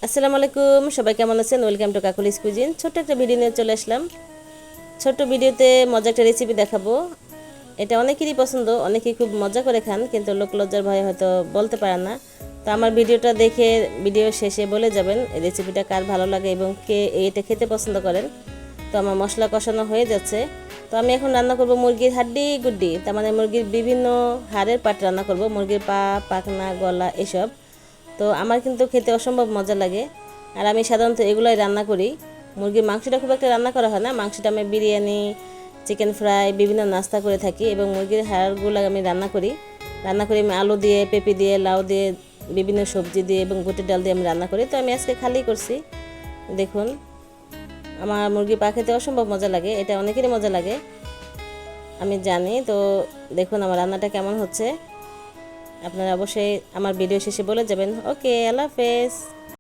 আসসালামু আলাইকুম, সবাই কেমন আছেন? Welcome to Kokkalis cuisine. ছোট্ট একটা ভিডিও নিয়ে চলে আসলাম। ছোট্ট ভিডিওতে মজা একটা রেসিপি দেখাবো। এটা অনেকেরই পছন্দ, অনেকেই খুব মজা করে খান, কিন্তু লোক লজ্জার ভয়ে হয়তো বলতে পারেন না। তো আমার ভিডিওটা দেখে ভিডিও শেষে বলে যাবেন এই রেসিপিটা কার ভালো লাগে এবং কে এটা খেতে পছন্দ করেন। তো আমার মশলা কষানো হয়ে যাচ্ছে। তো আমি এখন রান্না করব মুরগির হাড্ডি গুড্ডি, তার মানে মুরগির বিভিন্ন হাড়ের পাট রান্না করব, মুরগির পা, পাখনা, গলা এসব। তো আমার কিন্তু খেতে অসম্ভব মজা লাগে, আর আমি সাধারণত এগুলোই রান্না করি। মুরগির মাংসটা খুব একটা রান্না করা হয় না, মাংসটা আমি বিরিয়ানি, চিকেন ফ্রাই, বিভিন্ন নাস্তা করে থাকি, এবং মুরগির হাড়গুলো আমি রান্না করি আমি আলু দিয়ে, পেঁপে দিয়ে, লাউ দিয়ে, বিভিন্ন সবজি দিয়ে এবং বুটের ডাল দিয়ে আমি রান্না করি। তো আমি আজকে খালি করছি। দেখুন, আমার মুরগির পা খেতে অসম্ভব মজা লাগে, এটা অনেকেরই মজা লাগে আমি জানি। তো দেখুন আমার রান্নাটা কেমন হচ্ছে, আপনারা অবশ্যই আমার ভিডিও শেষে বলে যাবেন। ওকে, আল্লাহ হাফেজ।